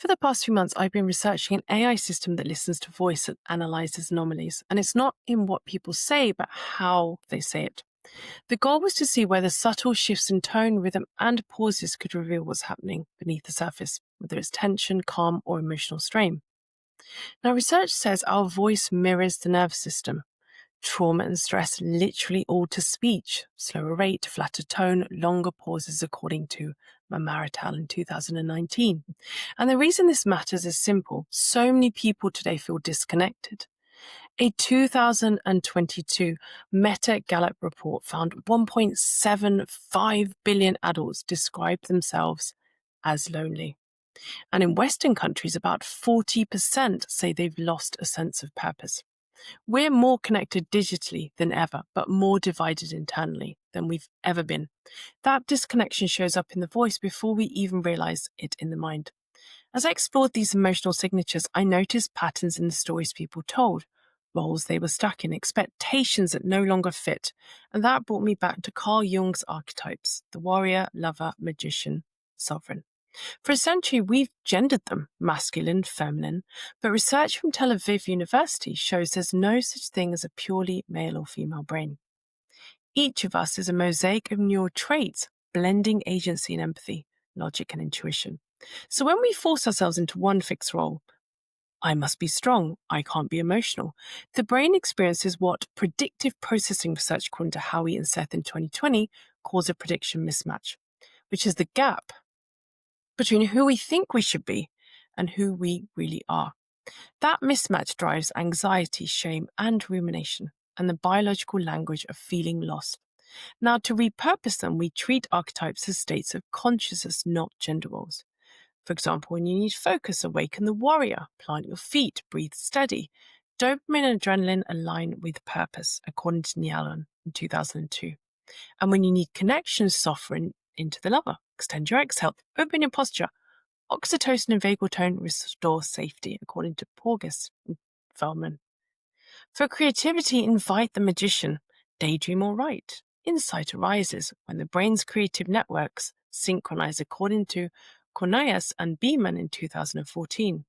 For the past few months, I've been researching an AI system that listens to voice and analyzes anomalies. And it's not in what people say, but how they say it. The goal was to see whether subtle shifts in tone, rhythm, and pauses could reveal what's happening beneath the surface, whether it's tension, calm, or emotional strain. Now, research says our voice mirrors the nervous system. Trauma and stress literally alter speech, slower rate, flatter tone, longer pauses, according to Mamara in 2019. And the reason this matters is simple. So many people today feel disconnected. A 2022 Meta Gallup report found 1.75 billion adults described themselves as lonely. And in Western countries, about 40% say they've lost a sense of purpose. We're more connected digitally than ever, but more divided internally than we've ever been. That disconnection shows up in the voice before we even realize it in the mind. As I explored these emotional signatures, I noticed patterns in the stories people told, roles they were stuck in, expectations that no longer fit. And that brought me back to Carl Jung's archetypes: the warrior, lover, magician, sovereign. For a century, we've gendered them, masculine, feminine, but research from Tel Aviv University shows there's no such thing as a purely male or female brain. Each of us is a mosaic of neural traits, blending agency and empathy, logic and intuition. So when we force ourselves into one fixed role, I must be strong, I can't be emotional, the brain experiences what predictive processing research, according to Howie and Seth in 2020, calls a prediction mismatch, which is the gap between who we think we should be and who we really are. That mismatch drives anxiety, shame, and rumination, and the biological language of feeling lost. Now, to repurpose them, we treat archetypes as states of consciousness, not gender roles. For example, when you need focus, awaken the warrior, plant your feet, breathe steady. Dopamine and adrenaline align with purpose, according to Nyalon in 2002. And when you need connection, soften into the lover. Extend your exhale, open your posture. Oxytocin and vagal tone restore safety, according to Porges and Feldman. For creativity, invite the magician. Daydream or write. Insight arises when the brain's creative networks synchronize, according to Cornelius and Beeman in 2014.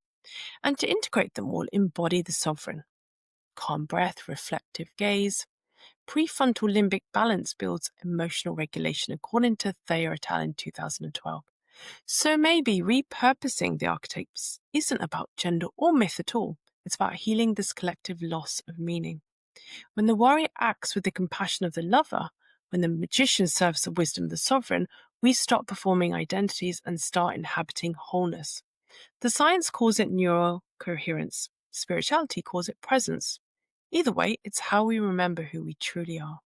And to integrate them all, embody the sovereign. Calm breath, reflective gaze. Prefrontal limbic balance builds emotional regulation, according to Thayer et al. In 2012. So maybe repurposing the archetypes isn't about gender or myth at all. It's about healing this collective loss of meaning. When the warrior acts with the compassion of the lover, when the magician serves the wisdom of the sovereign, we stop performing identities and start inhabiting wholeness. The science calls it neural coherence. Spirituality calls it presence. Either way, it's how we remember who we truly are.